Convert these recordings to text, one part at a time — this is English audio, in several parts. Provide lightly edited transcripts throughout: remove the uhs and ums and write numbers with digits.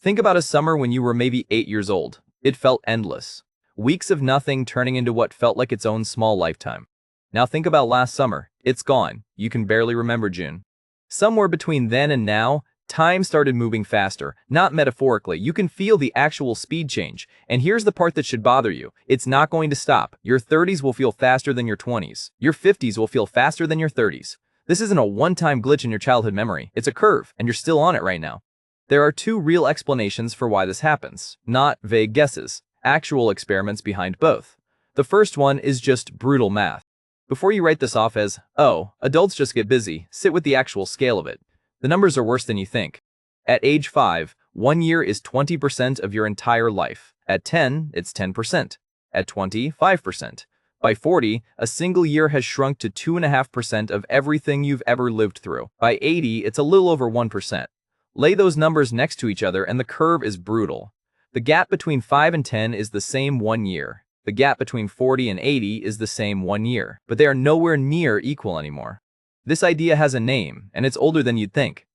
Think about a summer when you were maybe 8 years old. It felt endless. Weeks of nothing turning into what felt like its own small lifetime. Now think about last summer. It's gone. You can barely remember June. Somewhere between then and now, time started moving faster. Not metaphorically, you can feel the actual speed change. And here's the part that should bother you. It's not going to stop. Your 30s will feel faster than your 20s. Your 50s will feel faster than your 30s. This isn't a one-time glitch in your childhood memory. It's a curve, and you're still on it right now. There are two real explanations for why this happens, not vague guesses, actual experiments behind both. The first one is just brutal math. Before you write this off as, oh, adults just get busy, sit with the actual scale of it. The numbers are worse than you think. At age 5, 1 year is 20% of your entire life. At 10, it's 10%. At 20, 5%. By 40, a single year has shrunk to 2.5% of everything you've ever lived through. By 80, it's a little over 1%. Lay those numbers next to each other and the curve is brutal. The gap between 5 and 10 is the same 1 year. The gap between 40 and 80 is the same 1 year, but they are nowhere near equal anymore. This idea has a name, and it's older than you'd think.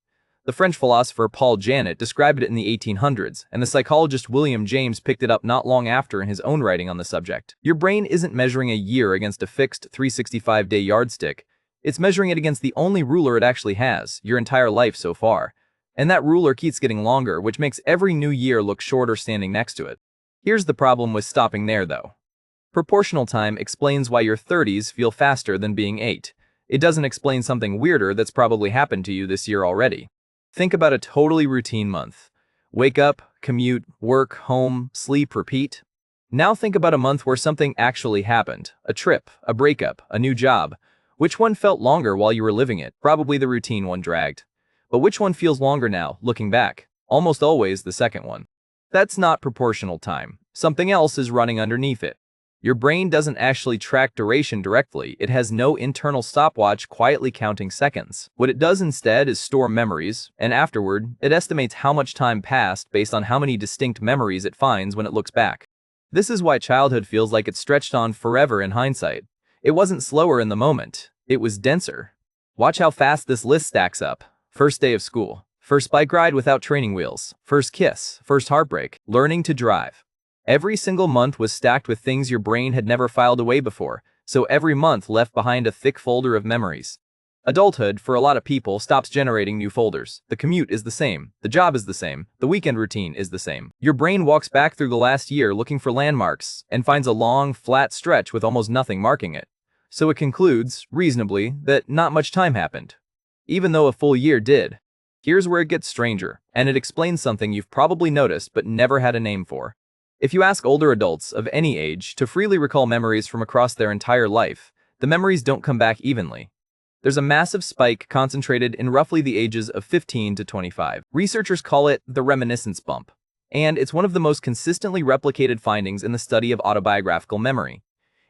The French philosopher Paul Janet described it in the 1800s, and the psychologist William James picked it up not long after in his own writing on the subject. Your brain isn't measuring a year against a fixed 365-day yardstick. It's measuring it against the only ruler it actually has, your entire life so far. And that ruler keeps getting longer, which makes every new year look shorter standing next to it. Here's the problem with stopping there, though. Proportional time explains why your 30s feel faster than being 8. It doesn't explain something weirder that's probably happened to you this year already. Think about a totally routine month. Wake up, commute, work, home, sleep, repeat. Now think about a month where something actually happened. A trip, a breakup, a new job. Which one felt longer while you were living it? Probably the routine one dragged. But which one feels longer now, looking back? Almost always the second one. That's not proportional time. Something else is running underneath it. Your brain doesn't actually track duration directly. It has no internal stopwatch quietly counting seconds. What it does instead is store memories, and afterward, it estimates how much time passed based on how many distinct memories it finds when it looks back. This is why childhood feels like it stretched on forever in hindsight. It wasn't slower in the moment. It was denser. Watch how fast this list stacks up. First day of school. First bike ride without training wheels. First kiss. First heartbreak. Learning to drive. Every single month was stacked with things your brain had never filed away before, so every month left behind a thick folder of memories. Adulthood, for a lot of people, stops generating new folders. The commute is the same. The job is the same. The weekend routine is the same. Your brain walks back through the last year looking for landmarks and finds a long, flat stretch with almost nothing marking it. So it concludes, reasonably, that not much time happened. Even though a full year did. Here's where it gets stranger, and it explains something you've probably noticed but never had a name for. If you ask older adults of any age to freely recall memories from across their entire life, the memories don't come back evenly. There's a massive spike concentrated in roughly the ages of 15 to 25. Researchers call it the reminiscence bump, and it's one of the most consistently replicated findings in the study of autobiographical memory.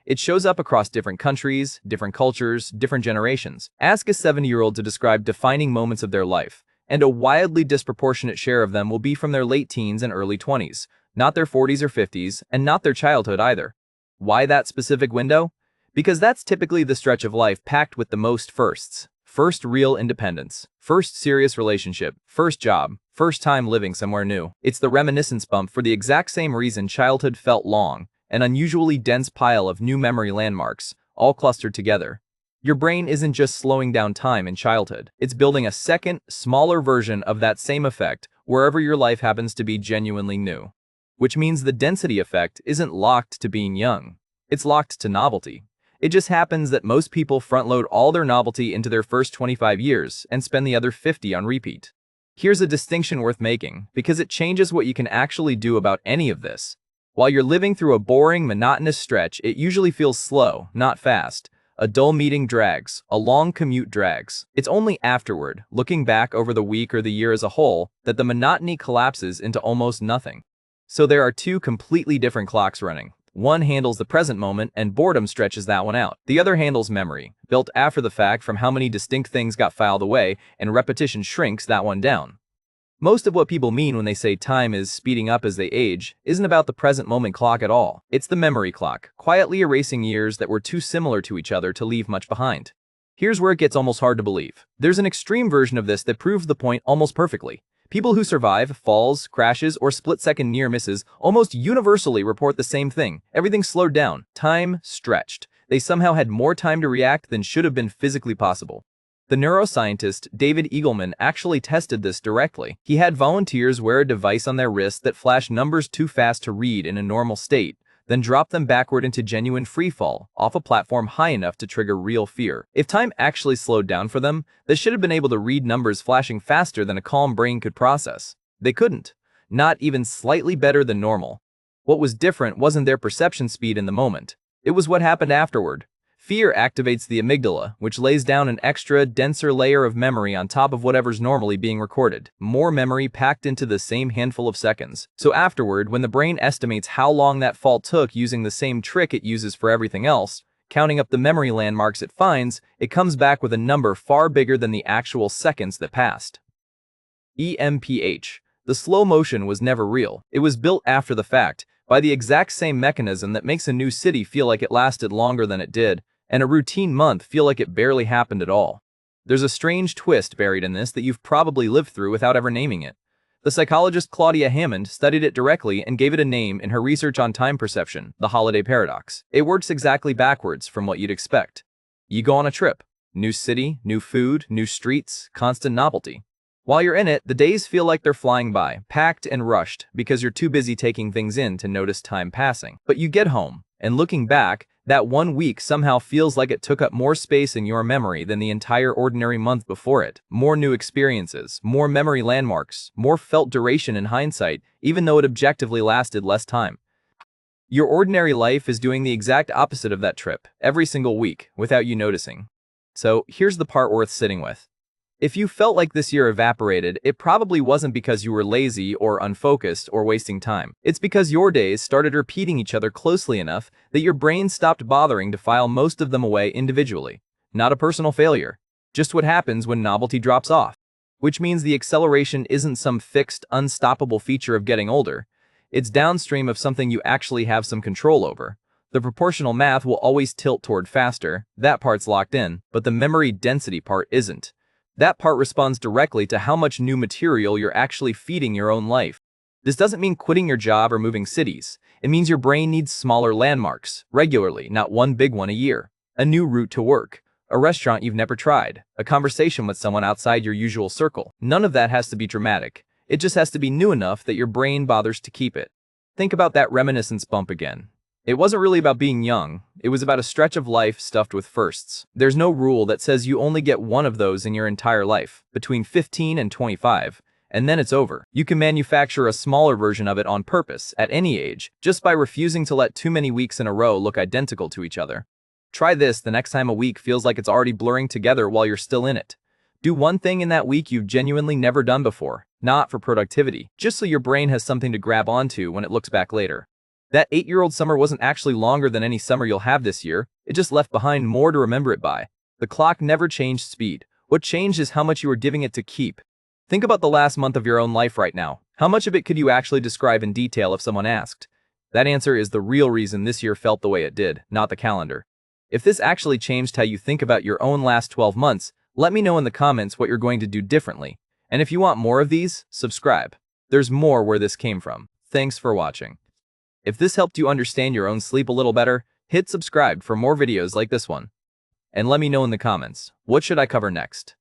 It shows up across different countries, different cultures, different generations. Ask a 70-year-old to describe defining moments of their life, and a wildly disproportionate share of them will be from their late teens and early 20s, not their 40s or 50s, and not their childhood either. Why that specific window? Because that's typically the stretch of life packed with the most firsts. First real independence, first serious relationship, first job, first time living somewhere new. It's the reminiscence bump for the exact same reason childhood felt long. An unusually dense pile of new memory landmarks, all clustered together. Your brain isn't just slowing down time in childhood. It's building a second, smaller version of that same effect wherever your life happens to be genuinely new. Which means the density effect isn't locked to being young. It's locked to novelty. It just happens that most people front-load all their novelty into their first 25 years and spend the other 50 on repeat. Here's a distinction worth making, because it changes what you can actually do about any of this. While you're living through a boring, monotonous stretch, it usually feels slow, not fast. A dull meeting drags, a long commute drags. It's only afterward, looking back over the week or the year as a whole, that the monotony collapses into almost nothing. So there are two completely different clocks running. One handles the present moment, and boredom stretches that one out. The other handles memory, built after the fact from how many distinct things got filed away, and repetition shrinks that one down. Most of what people mean when they say time is speeding up as they age isn't about the present moment clock at all. It's the memory clock, quietly erasing years that were too similar to each other to leave much behind. Here's where it gets almost hard to believe. There's an extreme version of this that proves the point almost perfectly. People who survive falls, crashes, or split-second near misses almost universally report the same thing. Everything slowed down, time stretched. They somehow had more time to react than should have been physically possible. The neuroscientist David Eagleman actually tested this directly. He had volunteers wear a device on their wrist that flashed numbers too fast to read in a normal state, then drop them backward into genuine freefall, off a platform high enough to trigger real fear. If time actually slowed down for them, they should have been able to read numbers flashing faster than a calm brain could process. They couldn't. Not even slightly better than normal. What was different wasn't their perception speed in the moment. It was what happened afterward. Fear activates the amygdala, which lays down an extra, denser layer of memory on top of whatever's normally being recorded. More memory packed into the same handful of seconds. So afterward, when the brain estimates how long that fall took using the same trick it uses for everything else, counting up the memory landmarks it finds, it comes back with a number far bigger than the actual seconds that passed. EMPH. The slow motion was never real. It was built after the fact, by the exact same mechanism that makes a new city feel like it lasted longer than it did, and a routine month feel like it barely happened at all. There's a strange twist buried in this that you've probably lived through without ever naming it. The psychologist Claudia Hammond studied it directly and gave it a name in her research on time perception, the holiday paradox. It works exactly backwards from what you'd expect. You go on a trip. New city, new food, new streets, constant novelty. While you're in it, the days feel like they're flying by, packed and rushed, because you're too busy taking things in to notice time passing. But you get home, and looking back, that 1 week somehow feels like it took up more space in your memory than the entire ordinary month before it. More new experiences, more memory landmarks, more felt duration in hindsight, even though it objectively lasted less time. Your ordinary life is doing the exact opposite of that trip, every single week, without you noticing. So here's the part worth sitting with. If you felt like this year evaporated, it probably wasn't because you were lazy or unfocused or wasting time. It's because your days started repeating each other closely enough that your brain stopped bothering to file most of them away individually. Not a personal failure. Just what happens when novelty drops off. Which means the acceleration isn't some fixed, unstoppable feature of getting older. It's downstream of something you actually have some control over. The proportional math will always tilt toward faster, that part's locked in, but the memory density part isn't. That part responds directly to how much new material you're actually feeding your own life. This doesn't mean quitting your job or moving cities. It means your brain needs smaller landmarks, regularly, not one big one a year. A new route to work, a restaurant you've never tried, a conversation with someone outside your usual circle. None of that has to be dramatic. It just has to be new enough that your brain bothers to keep it. Think about that reminiscence bump again. It wasn't really about being young, it was about a stretch of life stuffed with firsts. There's no rule that says you only get one of those in your entire life, between 15 and 25, and then it's over. You can manufacture a smaller version of it on purpose, at any age, just by refusing to let too many weeks in a row look identical to each other. Try this the next time a week feels like it's already blurring together while you're still in it. Do one thing in that week you've genuinely never done before, not for productivity, just so your brain has something to grab onto when it looks back later. That 8-year-old summer wasn't actually longer than any summer you'll have this year, it just left behind more to remember it by. The clock never changed speed. What changed is how much you were giving it to keep. Think about the last month of your own life right now. How much of it could you actually describe in detail if someone asked? That answer is the real reason this year felt the way it did, not the calendar. If this actually changed how you think about your own last 12 months, let me know in the comments what you're going to do differently. And if you want more of these, subscribe. There's more where this came from. Thanks for watching. If this helped you understand your own sleep a little better, hit subscribe for more videos like this one. And let me know in the comments, what should I cover next?